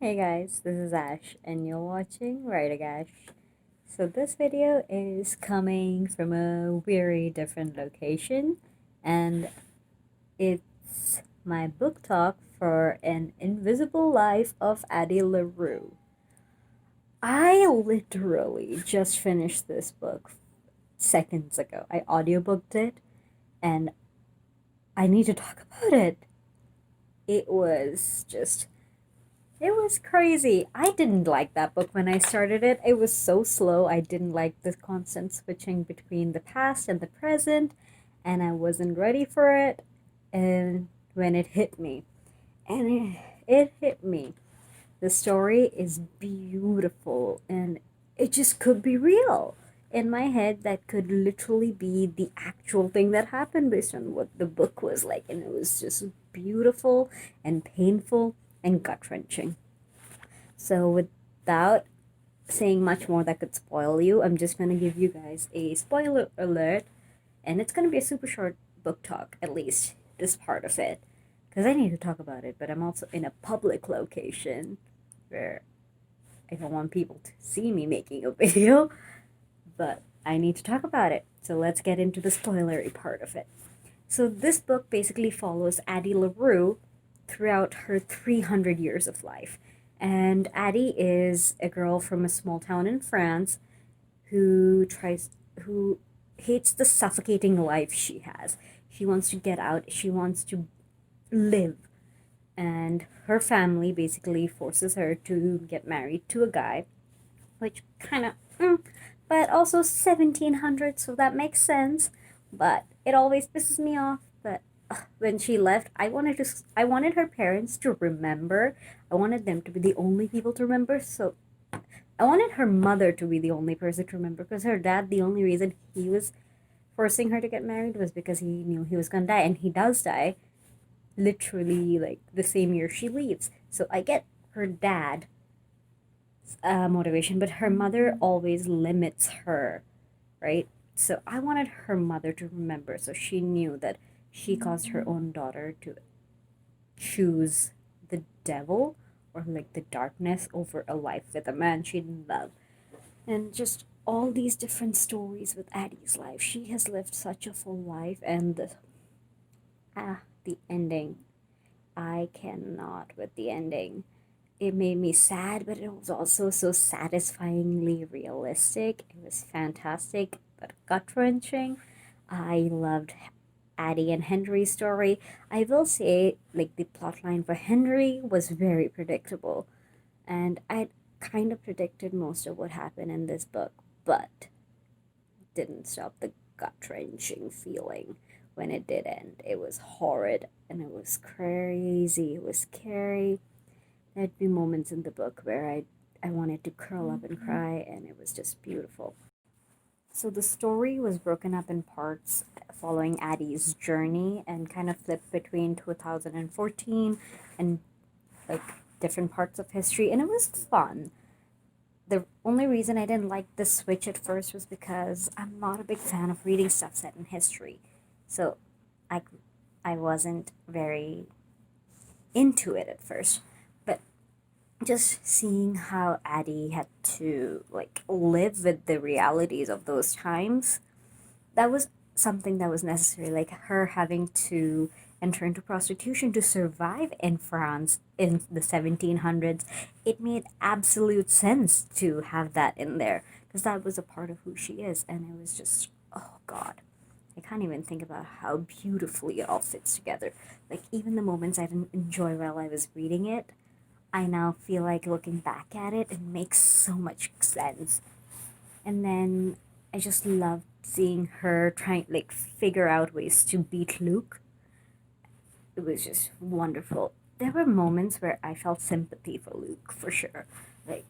Hey guys, this is Ash and you're watching WriterGAsh. So this video is coming from a very different location and it's my book talk for An Invisible Life of Addie LaRue. I literally just finished this book seconds ago. I audiobooked it and I need to talk about it. It was just It was crazy. I didn't like that book when I started it. It was so slow. I didn't like the constant switching between the past and the present, and I wasn't ready for it. And when it hit me, and it hit me. The story is beautiful, and it just could be real. In my head, that could literally be the actual thing that happened based on what the book was like, and it was just beautiful and painful and gut wrenching. So, without saying much more that could spoil you, I'm just going to give you guys a spoiler alert, and it's going to be a super short book talk, at least this part of it, because I need to talk about it, but I'm also in a public location where I don't want people to see me making a video, but I need to talk about it. So, let's get into the spoilery part of it. So, this book basically follows Addie LaRue throughout her 300 years of life. And Addie is a girl from a small town in France who hates the suffocating life she has. She wants to get out, she wants to live. And her family basically forces her to get married to a guy, which kind of, but also 1700, so that makes sense. But it always pisses me off. But when she left, I wanted her parents to remember. I wanted them to be the only people to remember. So I wanted her mother to be the only person to remember, because her dad, the only reason he was forcing her to get married was because he knew he was gonna die, and he does die literally like the same year she leaves. So I get her dad motivation, but her mother always limits her, right? So I wanted her mother to remember, so she knew that she caused her own daughter to choose the devil, or like the darkness, over a life with a man she didn't love. And just all these different stories with Addie's life. She has lived such a full life, and the ending. I cannot with the ending. It made me sad, but it was also so satisfyingly realistic. It was fantastic, but gut wrenching. I loved Addie and Henry's story. I will say, like, the plotline for Henry was very predictable, and I kind of predicted most of what happened in this book, but didn't stop the gut wrenching feeling when it did end. It was horrid and it was crazy. It was scary. There'd be moments in the book where I wanted to curl up and cry, and it was just beautiful. So the story was broken up in parts following Addie's journey and kind of flipped between 2014 and like different parts of history, and it was fun. The only reason I didn't like the switch at first was because I'm not a big fan of reading stuff set in history. So I, I wasn't very into it at first. But just seeing how Addie had to like live with the realities of those times, that was something that was necessary. Like her having to enter into prostitution to survive in France in the 1700s, it made absolute sense to have that in there, because that was a part of who she is, and it was just, oh god. I can't even think about how beautifully it all fits together. Like, even the moments I didn't enjoy while I was reading it, I now feel like looking back at it, it makes so much sense. And then I just loved seeing her trying, like, figure out ways to beat Luke. It was just wonderful. There were moments where I felt sympathy for Luke, for sure. Like,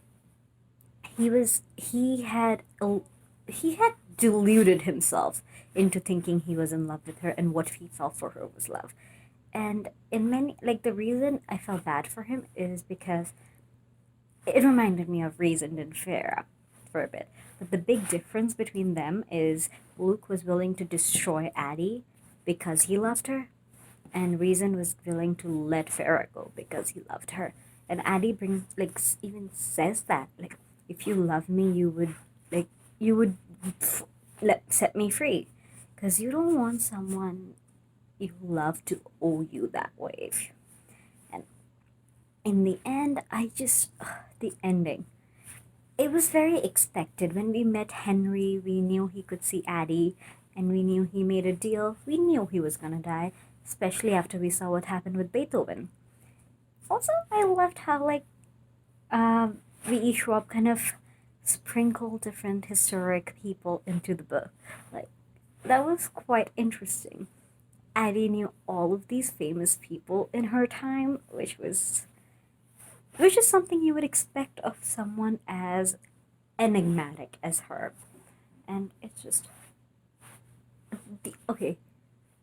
he had deluded himself into thinking he was in love with her, and what he felt for her was love. And in many, like, the reason I felt bad for him is because it reminded me of Reason and Fair for a bit. But the big difference between them is Luke was willing to destroy Addie because he loved her, and Reason was willing to let Farah go because he loved her. And Addie brings like even says that, like, if you love me, you would, like, you would set me free, because you don't want someone you love to owe you that way. And in the end, I just the ending. It was very expected. When we met Henry, we knew he could see Addie, and we knew he made a deal. We knew he was gonna die, especially after we saw what happened with Beethoven. Also, I loved how, like, V.E. Schwab kind of sprinkled different historic people into the book. Like, that was quite interesting. Addie knew all of these famous people in her time, which is something you would expect of someone as enigmatic as her. And it's just okay.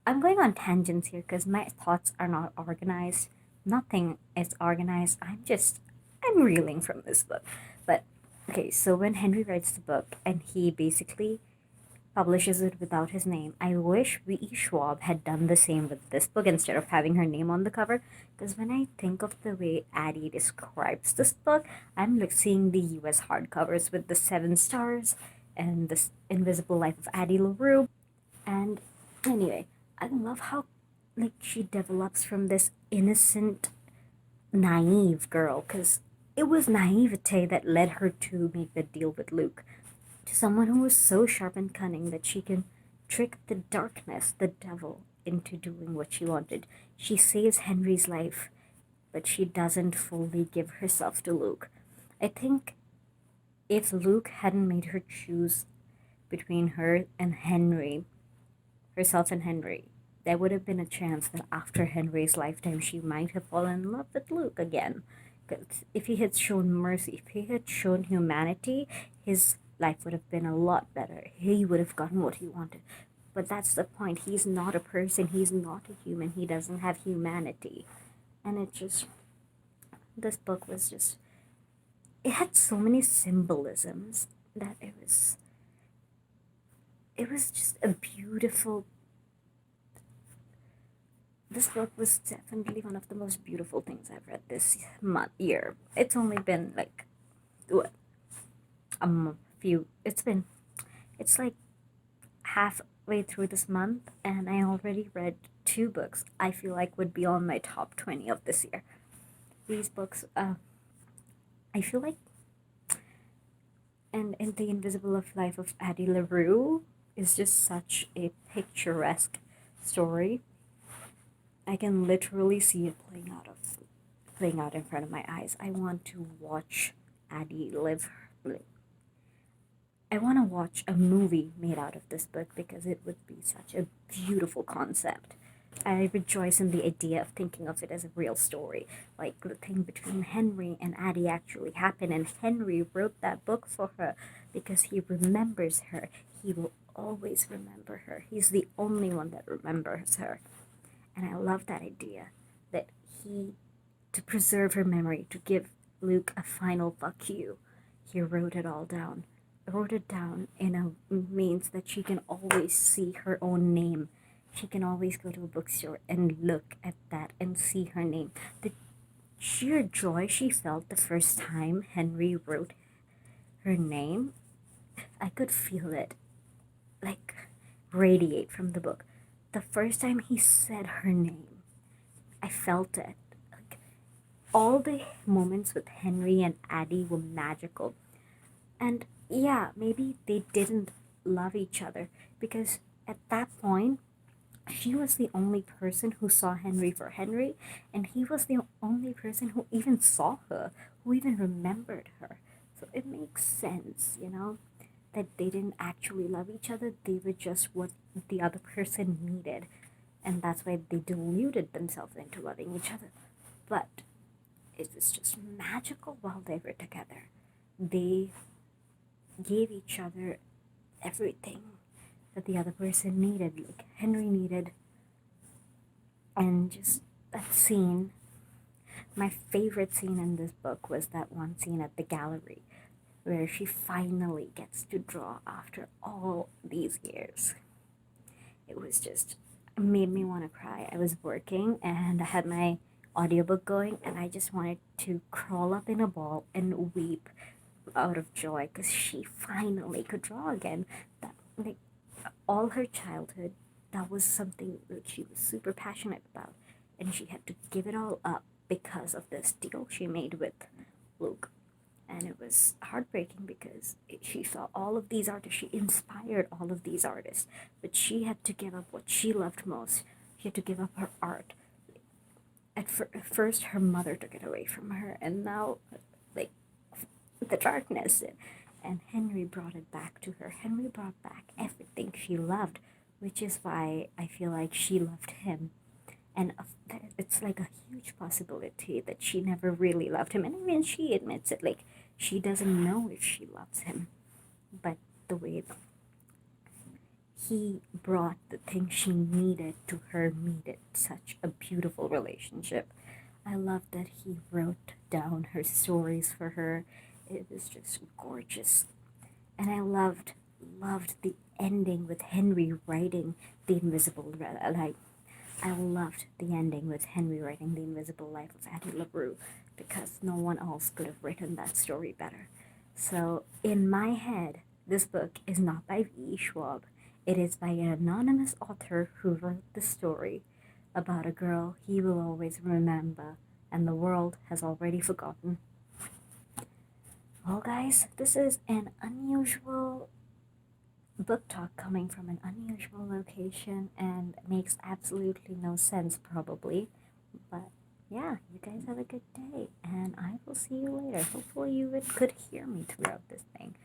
I'm going on tangents here because my thoughts are not organized. Nothing is organized. I'm reeling from this book. But okay, so when Henry writes the book and he basically publishes it without his name, I wish V.E. Schwab had done the same with this book instead of having her name on the cover. Because when I think of the way Addie describes this book, I'm like seeing the US hardcovers with the 7 stars and this Invisible Life of Addie LaRue. And anyway, I love how, like, she develops from this innocent, naive girl, because it was naivete that led her to make the deal with Luke, to someone who was so sharp and cunning that she can trick the darkness, the devil, into doing what she wanted. She saves Henry's life, but she doesn't fully give herself to Luke. I think if Luke hadn't made her choose between herself and Henry, there would have been a chance that after Henry's lifetime she might have fallen in love with Luke again. Because if he had shown mercy, if he had shown humanity, his life would have been a lot better. He would have gotten what he wanted. But that's the point. He's not a person, he's not a human, he doesn't have humanity. And this book was just, it had so many symbolisms that it was just a beautiful. This book was definitely one of the most beautiful things I've read this year. It's only been like what, a few. It's like halfway through this month, and I already read 2 books I feel like would be on my top 20 of this year. These books, I feel like, and The Invisible Life of Addie LaRue is just such a picturesque story. I can literally see it playing out in front of my eyes. I want to watch Addie live. I want to watch a movie made out of this book because it would be such a beautiful concept. I rejoice in the idea of thinking of it as a real story. Like the thing between Henry and Addie actually happened, and Henry wrote that book for her because he remembers her. He will always remember her. He's the only one that remembers her. And I love that idea that to preserve her memory, to give Luke a final fuck you, he wrote it all down. Wrote it down in a means that she can always see her own name. She can always go to a bookstore and look at that and see her name. The sheer joy she felt the first time Henry wrote her name, I could feel it, like, radiate from the book. The first time he said her name, I felt it. Like, all the moments with Henry and Addie were magical. And yeah, maybe they didn't love each other because at that point, she was the only person who saw Henry for Henry, and he was the only person who even saw her, who even remembered her. So it makes sense, that they didn't actually love each other, they were just what the other person needed. And that's why they deluded themselves into loving each other. But it was just magical while they were together. They gave each other everything that the other person needed, like Henry needed. And just that scene, my favorite scene in this book was that one scene at the gallery where she finally gets to draw after all these years. It was just, it made me want to cry. I was working and I had my audiobook going, and I just wanted to crawl up in a ball and weep out of joy because she finally could draw again. That, like, all her childhood, that was something that she was super passionate about, and she had to give it all up because of this deal she made with Luke. And it was heartbreaking because she saw all of these artists, she inspired all of these artists, but she had to give up what she loved most. She had to give up her art. At first, her mother took it away from her, and now, like, the darkness, and Henry brought it back to her. Henry brought back everything she loved, which is why I feel like she loved him. And it's like a huge possibility that she never really loved him, and even she admits it. Like, she doesn't know if she loves him, but the way he brought the things she needed to her made it such a beautiful relationship. I love that he wrote down her stories for her. It was just gorgeous. And I loved the ending with Henry writing the invisible life. I loved the ending with Henry writing the invisible life of Addie LaRue because no one else could have written that story better. So in my head, this book is not by V. Schwab. It is by an anonymous author who wrote the story about a girl he will always remember and the world has already forgotten. Well, guys, this is an unusual book talk coming from an unusual location and makes absolutely no sense, probably. But yeah, you guys have a good day, and I will see you later. Hopefully, you could hear me throughout this thing.